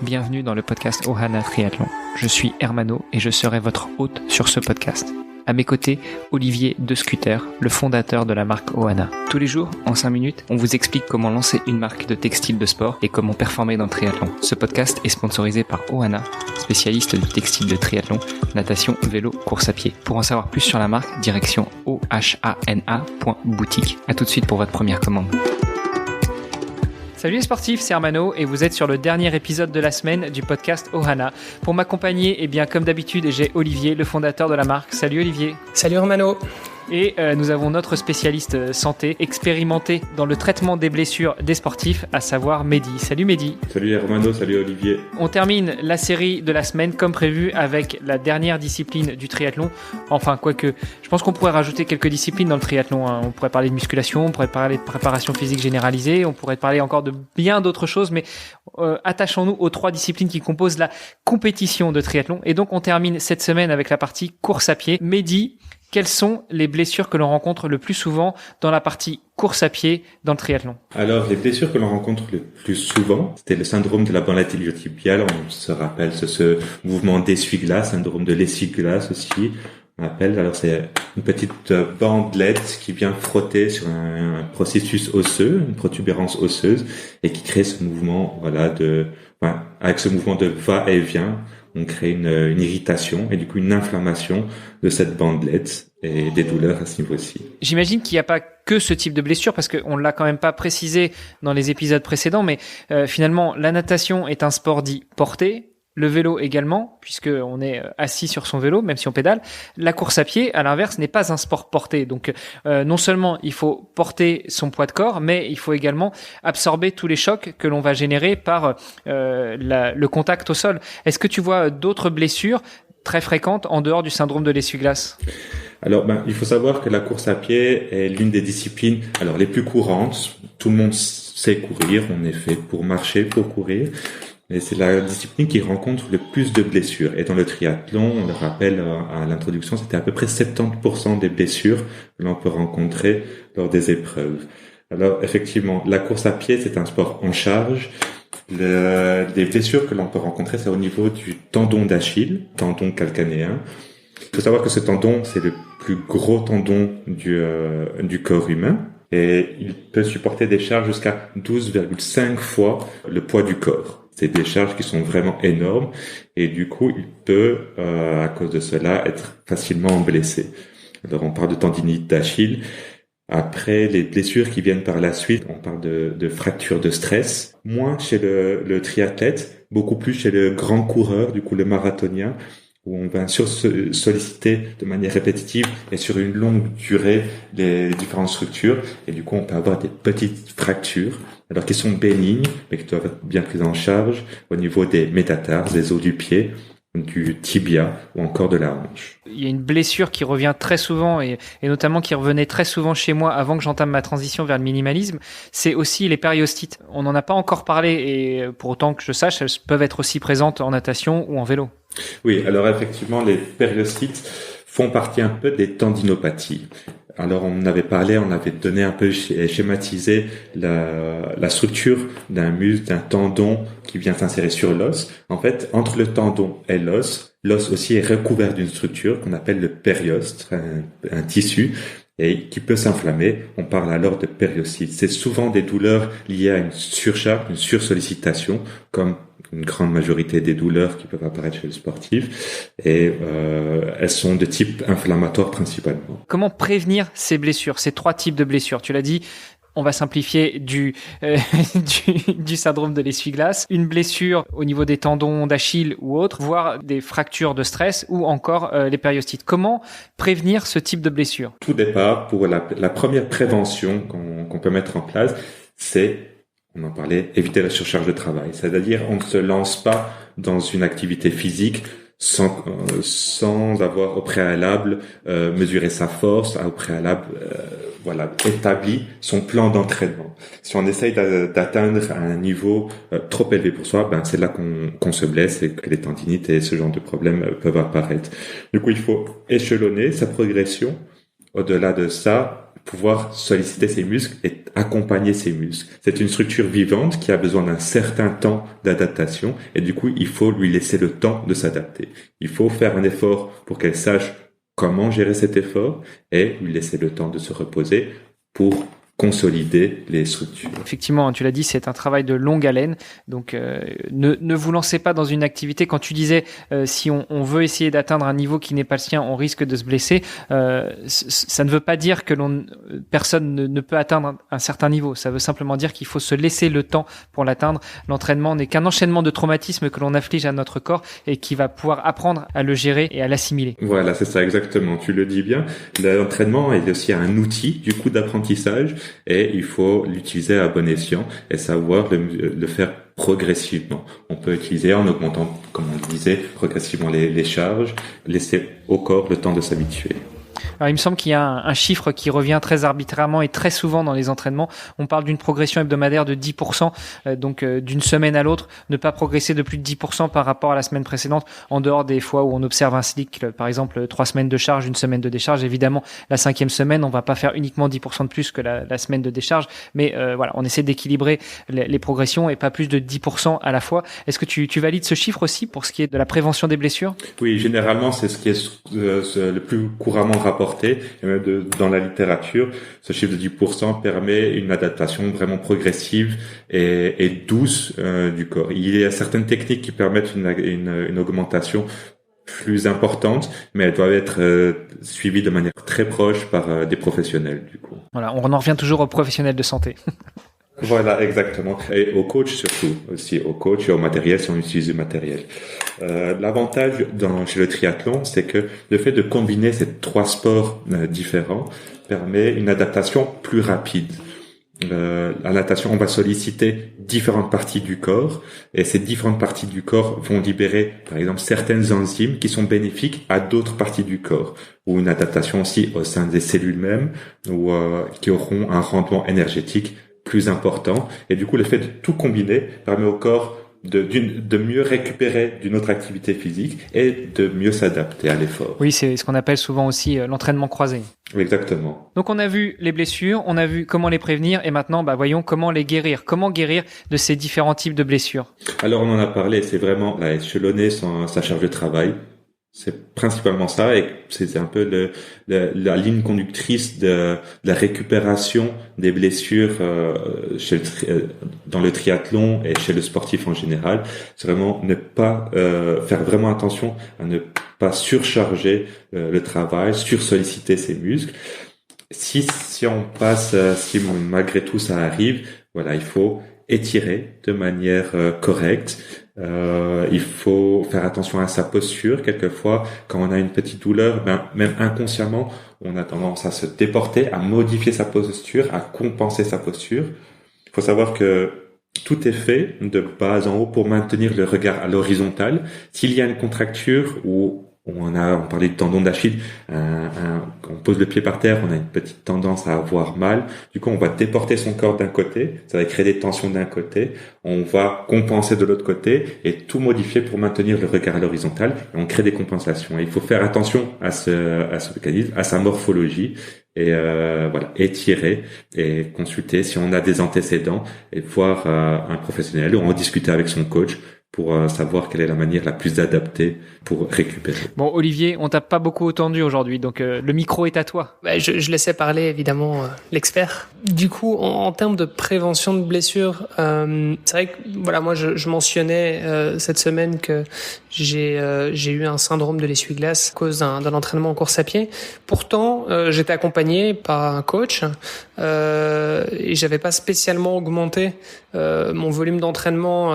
bienvenue dans le podcast Ohana Triathlon. Je suis Hermano et je serai votre hôte sur ce podcast. À mes côtés, Olivier De Scuter, le fondateur de la marque Ohana. Tous les jours, en 5 minutes, on vous explique comment lancer une marque de textile de sport et comment performer dans le triathlon. Ce podcast est sponsorisé par Ohana, spécialiste du textile de triathlon, natation, vélo, course à pied. Pour en savoir plus sur la marque, direction ohana.boutique. À tout de suite pour votre première commande. Salut les sportifs, c'est Hermano et vous êtes sur le dernier épisode de la semaine du podcast Ohana. Pour m'accompagner, comme d'habitude, j'ai Olivier, le fondateur de la marque. Salut Olivier. Salut Hermano. Et nous avons notre spécialiste santé, expérimenté dans le traitement des blessures des sportifs, à savoir Mehdi. Salut Mehdi. Salut Hermano, salut Olivier. On termine la série de la semaine comme prévu avec la dernière discipline du triathlon. Enfin, quoique, je pense qu'on pourrait rajouter quelques disciplines dans le triathlon. On pourrait parler de musculation, on pourrait parler de préparation physique généralisée, on pourrait parler encore de bien d'autres choses, mais attachons-nous aux 3 disciplines qui composent la compétition de triathlon. Et donc, on termine cette semaine avec la partie course à pied. Mehdi, quelles sont les blessures que l'on rencontre le plus souvent dans la partie course à pied dans le triathlon? Alors, les blessures que l'on rencontre le plus souvent, c'était le syndrome de la bandelette iliotibiale. On se rappelle ce mouvement d'essuie-glace, syndrome de l'essuie-glace aussi. On appelle, alors c'est une petite bandelette qui vient frotter sur un processus osseux, une protubérance osseuse, et qui crée ce mouvement, avec ce mouvement de va-et-vient, on crée une irritation et du coup une inflammation de cette bandelette et des douleurs à ce niveau-ci. J'imagine qu'il n'y a pas que ce type de blessure parce qu'on ne l'a quand même pas précisé dans les épisodes précédents, mais finalement la natation est un sport dit porté. Le vélo également, puisqu'on est assis sur son vélo, même si on pédale. La course à pied, à l'inverse, n'est pas un sport porté. Donc, non seulement il faut porter son poids de corps, mais il faut également absorber tous les chocs que l'on va générer par le contact au sol. Est-ce que tu vois d'autres blessures très fréquentes en dehors du syndrome de l'essuie-glace ? Alors, il faut savoir que la course à pied est l'une des disciplines, les plus courantes. Tout le monde sait courir. On est fait pour marcher, pour courir. Et c'est la discipline qui rencontre le plus de blessures. Et dans le triathlon, on le rappelle à l'introduction, c'était à peu près 70% des blessures que l'on peut rencontrer lors des épreuves. Alors effectivement, la course à pied, c'est un sport en charge. Les blessures que l'on peut rencontrer, c'est au niveau du tendon d'Achille, tendon calcanéen. Il faut savoir que ce tendon, c'est le plus gros tendon du corps humain. Et il peut supporter des charges jusqu'à 12,5 fois le poids du corps. C'est des charges qui sont vraiment énormes et du coup, il peut, à cause de cela, être facilement blessé. Alors, on parle de tendinite d'Achille. Après, les blessures qui viennent par la suite, on parle de fractures de stress. Moins chez le triathlète, beaucoup plus chez le grand coureur, du coup le marathonien, où on va solliciter de manière répétitive et sur une longue durée les différentes structures. Et du coup, on peut avoir des petites fractures, alors qui sont bénignes, mais qui doivent être bien prises en charge au niveau des métatarses, des os du pied, du tibia ou encore de la hanche. Il y a une blessure qui revient très souvent et notamment qui revenait très souvent chez moi avant que j'entame ma transition vers le minimalisme, c'est aussi les périostites. On n'en a pas encore parlé et pour autant que je sache, elles peuvent être aussi présentes en natation ou en vélo. Oui, alors effectivement, les périostites font partie un peu des tendinopathies. Alors on avait parlé, on avait donné un peu schématisé la structure d'un muscle, d'un tendon qui vient s'insérer sur l'os. En fait, entre le tendon et l'os aussi est recouvert d'une structure qu'on appelle le périostre, un tissu, et qui peut s'inflammer. On parle alors de périostite. C'est souvent des douleurs liées à une surcharge, une sursollicitation, comme une grande majorité des douleurs qui peuvent apparaître chez le sportif, et elles sont de type inflammatoire principalement. Comment prévenir ces blessures, ces 3 types de blessures? Tu l'as dit, on va simplifier du syndrome de l'essuie-glace, une blessure au niveau des tendons d'Achille ou autre, voire des fractures de stress ou encore les périostites. Comment prévenir ce type de blessure? Tout départ, pour la première prévention qu'on peut mettre en place, c'est, on en parlait, éviter la surcharge de travail. C'est-à-dire, on ne se lance pas dans une activité physique sans avoir au préalable mesuré sa force, au préalable établi son plan d'entraînement. Si on essaye d'atteindre un niveau trop élevé pour soi, c'est là qu'on se blesse et que les tendinites et ce genre de problèmes peuvent apparaître. Du coup, il faut échelonner sa progression. Au-delà de ça, pouvoir solliciter ses muscles et accompagner ses muscles. C'est une structure vivante qui a besoin d'un certain temps d'adaptation et du coup, il faut lui laisser le temps de s'adapter. Il faut faire un effort pour qu'elle sache comment gérer cet effort et lui laisser le temps de se reposer pour consolider les structures. Effectivement, tu l'as dit, c'est un travail de longue haleine. Donc, ne vous lancez pas dans une activité. Quand tu disais, si on veut essayer d'atteindre un niveau qui n'est pas le sien, on risque de se blesser. Ça ne veut pas dire que personne ne peut atteindre un certain niveau. Ça veut simplement dire qu'il faut se laisser le temps pour l'atteindre. L'entraînement n'est qu'un enchaînement de traumatismes que l'on inflige à notre corps et qui va pouvoir apprendre à le gérer et à l'assimiler. Voilà, c'est ça exactement. Tu le dis bien. L'entraînement est aussi un outil du coup d'apprentissage. Et il faut l'utiliser à bon escient et savoir le faire progressivement. On peut utiliser en augmentant, comme on le disait, progressivement les charges, laisser au corps le temps de s'habituer. Alors, il me semble qu'il y a un chiffre qui revient très arbitrairement et très souvent dans les entraînements. On parle d'une progression hebdomadaire de 10%, donc d'une semaine à l'autre, ne pas progresser de plus de 10% par rapport à la semaine précédente, en dehors des fois où on observe un cycle, par exemple 3 semaines de charge, une semaine de décharge. Évidemment, la 5e semaine, on va pas faire uniquement 10% de plus que la semaine de décharge, mais voilà, on essaie d'équilibrer les progressions et pas plus de 10% à la fois. Est-ce que tu valides ce chiffre aussi pour ce qui est de la prévention des blessures? Oui, généralement, c'est ce qui est le plus couramment rapporté. Et même dans la littérature, ce chiffre de 10% permet une adaptation vraiment progressive et douce du corps. Il y a certaines techniques qui permettent une augmentation plus importante, mais elles doivent être suivies de manière très proche par des professionnels du coup. Voilà, on en revient toujours aux professionnels de santé. Voilà, exactement. Et au coach surtout, aussi au coach et au matériel si on utilise du matériel. L'avantage chez le triathlon, c'est que le fait de combiner ces 3 sports différents permet une adaptation plus rapide. La natation, on va solliciter différentes parties du corps et ces différentes parties du corps vont libérer, par exemple, certaines enzymes qui sont bénéfiques à d'autres parties du corps ou une adaptation aussi au sein des cellules mêmes ou qui auront un rendement énergétique plus important. Et du coup, le fait de tout combiner permet au corps de mieux récupérer d'une autre activité physique et de mieux s'adapter à l'effort. Oui, c'est ce qu'on appelle souvent aussi l'entraînement croisé. Exactement. Donc on a vu les blessures, on a vu comment les prévenir et maintenant voyons comment les guérir. Comment guérir de ces différents types de blessures? Alors on en a parlé, c'est vraiment échelonner sa charge de travail. C'est principalement ça et c'est un peu la ligne conductrice de la récupération des blessures dans le triathlon et chez le sportif en général. C'est vraiment ne pas faire vraiment attention à ne pas surcharger le travail, sursolliciter ses muscles. Si malgré tout ça arrive, voilà, il faut étirer de manière correcte. Il faut faire attention à sa posture. Quelquefois, quand on a une petite douleur, même inconsciemment, on a tendance à se déporter, à modifier sa posture, à compenser sa posture. Il faut savoir que tout est fait de bas en haut pour maintenir le regard à l'horizontale. S'il y a une contracture ou on parlait de tendon d'Achille, on pose le pied par terre, on a une petite tendance à avoir mal. Du coup, on va déporter son corps d'un côté, ça va créer des tensions d'un côté. On va compenser de l'autre côté et tout modifier pour maintenir le regard à l'horizontale. Et on crée des compensations. Et il faut faire attention à ce mécanisme, à sa morphologie. Et voilà, étirer et consulter si on a des antécédents et voir un professionnel ou en discuter avec son coach pour savoir quelle est la manière la plus adaptée pour récupérer. Bon, Olivier, on t'a pas beaucoup entendu aujourd'hui, donc le micro est à toi. Je laissais parler évidemment l'expert. Du coup, en termes de prévention de blessures, c'est vrai que voilà, moi je mentionnais cette semaine que j'ai eu un syndrome de l'essuie-glace à cause d'un entraînement en course à pied. Pourtant, j'étais accompagné par un coach et j'avais pas spécialement augmenté mon volume d'entraînement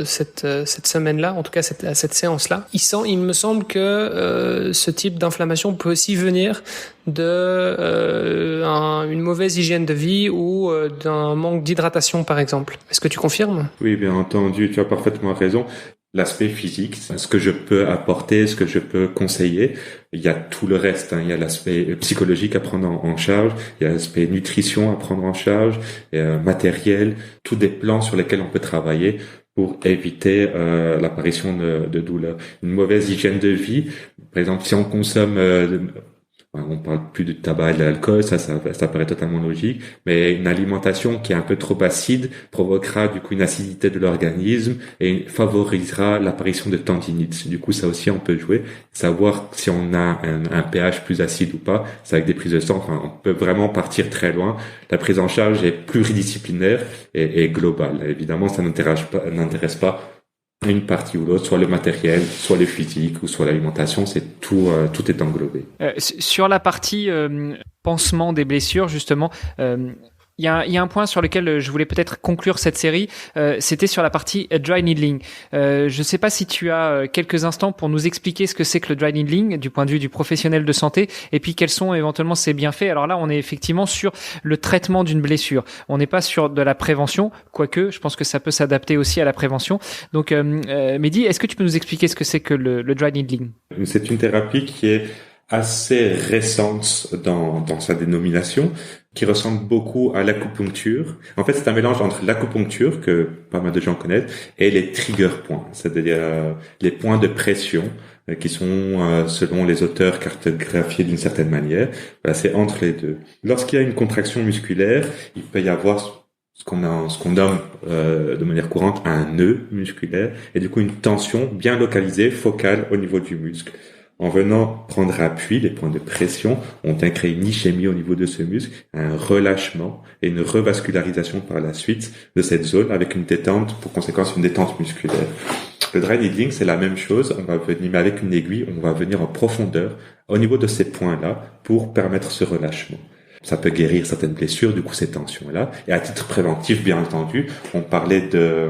cette semaine-là, en tout cas cette séance-là. Il me semble que ce type d'inflammation peut aussi venir de une mauvaise hygiène de vie ou d'un manque d'hydratation, par exemple. Est-ce que tu confirmes? Oui, bien entendu, tu as parfaitement raison. L'aspect physique, ce que je peux apporter, ce que je peux conseiller. Il y a tout le reste, hein. Il y a l'aspect psychologique à prendre en charge, il y a l'aspect nutrition à prendre en charge, matériel, tous des plans sur lesquels on peut travailler pour éviter l'apparition de douleurs. Une mauvaise hygiène de vie, par exemple, si on consomme On parle plus de tabac et de l'alcool, ça paraît totalement logique, mais une alimentation qui est un peu trop acide provoquera du coup une acidité de l'organisme et favorisera l'apparition de tendinites. Du coup, ça aussi on peut jouer, savoir si on a un pH plus acide ou pas. C'est avec des prises de sang, enfin, on peut vraiment partir très loin. La prise en charge est pluridisciplinaire et globale. Évidemment, ça n'intéresse pas une partie ou l'autre, soit le matériel, soit le physique ou soit l'alimentation, c'est tout est englobé. Sur la partie pansement des blessures, justement, il y a un point sur lequel je voulais peut-être conclure cette série, c'était sur la partie dry needling. Je ne sais pas si tu as quelques instants pour nous expliquer ce que c'est que le dry needling du point de vue du professionnel de santé et puis quels sont éventuellement ses bienfaits. Alors là, on est effectivement sur le traitement d'une blessure. On n'est pas sur de la prévention, quoique je pense que ça peut s'adapter aussi à la prévention. Donc, Mehdi, est-ce que tu peux nous expliquer ce que c'est que le dry needling? C'est une thérapie qui est assez récente dans sa dénomination, qui ressemble beaucoup à l'acupuncture. En fait, c'est un mélange entre l'acupuncture, que pas mal de gens connaissent, et les trigger points, c'est-à-dire les points de pression qui sont, selon les auteurs, cartographiés d'une certaine manière. Voilà, c'est entre les deux. Lorsqu'il y a une contraction musculaire, il peut y avoir ce qu'on nomme de manière courante un nœud musculaire, et du coup une tension bien localisée, focale au niveau du muscle. En venant prendre appui, les points de pression, on vient créer une ischémie au niveau de ce muscle, un relâchement et une revascularisation par la suite de cette zone avec une détente, pour conséquence une détente musculaire. Le dry needling, c'est la même chose, on va venir, mais avec une aiguille, on va venir en profondeur au niveau de ces points-là pour permettre ce relâchement. Ça peut guérir certaines blessures, du coup ces tensions-là. Et à titre préventif, bien entendu, on parlait de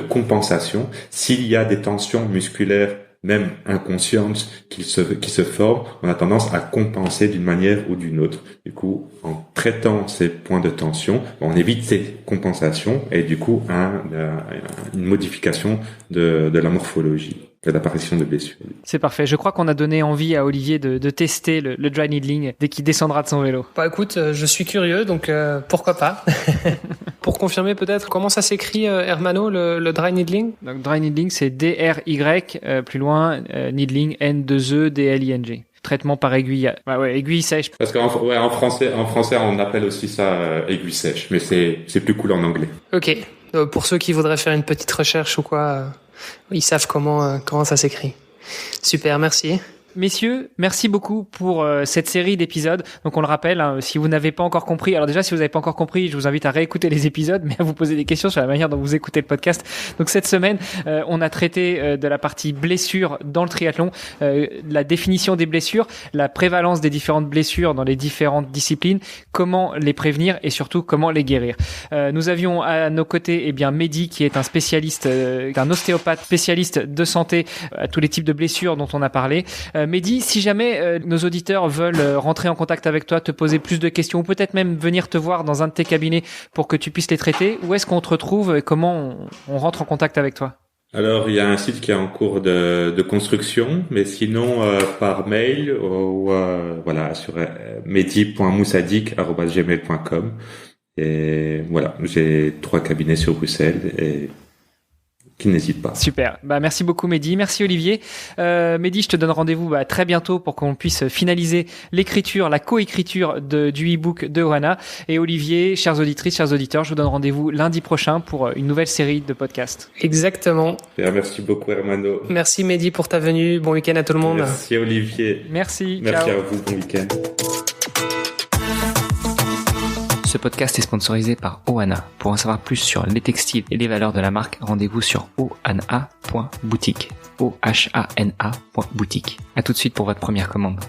compensation. S'il y a des tensions musculaires même inconsciente qui se forme, on a tendance à compenser d'une manière ou d'une autre. Du coup, en traitant ces points de tension, on évite ces compensations et du coup une modification de la morphologie, de l'apparition de blessures. C'est parfait. Je crois qu'on a donné envie à Olivier de tester le dry needling dès qu'il descendra de son vélo. Bah écoute, je suis curieux, donc pourquoi pas. Pour confirmer peut-être, comment ça s'écrit, Hermano, le dry needling? Donc dry needling, c'est D-R-Y, plus loin, needling, N-2-E-D-L-I-N-G. Traitement par aiguille. Ouais, aiguille sèche. Parce qu'en français, on appelle aussi ça aiguille sèche, mais c'est plus cool en anglais. Ok. Pour ceux qui voudraient faire une petite recherche ou quoi, ils savent comment ça s'écrit. Super, merci. Messieurs, merci beaucoup pour cette série d'épisodes. Donc on le rappelle, hein, si vous n'avez pas encore compris, alors déjà si vous n'avez pas encore compris, je vous invite à réécouter les épisodes, mais à vous poser des questions sur la manière dont vous écoutez le podcast. Donc cette semaine, on a traité de la partie blessures dans le triathlon, la définition des blessures, la prévalence des différentes blessures dans les différentes disciplines, comment les prévenir et surtout comment les guérir. Nous avions à nos côtés Mehdi qui est un spécialiste, un ostéopathe spécialiste de santé à tous les types de blessures dont on a parlé. Mehdi, si jamais nos auditeurs veulent rentrer en contact avec toi, te poser plus de questions ou peut-être même venir te voir dans un de tes cabinets pour que tu puisses les traiter, où est-ce qu'on te retrouve et comment on rentre en contact avec toi? Alors, il y a un site qui est en cours de construction, mais sinon par mail ou sur mehdi.moussadik@gmail.com. Et voilà, j'ai 3 cabinets sur Bruxelles et qui n'hésite pas. Super. Merci beaucoup Mehdi. Merci Olivier. Mehdi, je te donne rendez-vous très bientôt pour qu'on puisse finaliser l'écriture, la coécriture du e-book de Oana. Et Olivier, chères auditrices, chers auditeurs, je vous donne rendez-vous lundi prochain pour une nouvelle série de podcasts. Exactement. Merci beaucoup Hermano. Merci Mehdi pour ta venue. Bon week-end à tout le monde. Merci Olivier. Merci. Merci ciao. à vous. Bon week-end. Ce podcast est sponsorisé par Oana. Pour en savoir plus sur les textiles et les valeurs de la marque, rendez-vous sur oana.boutique. OHANA.boutique. À tout de suite pour votre première commande.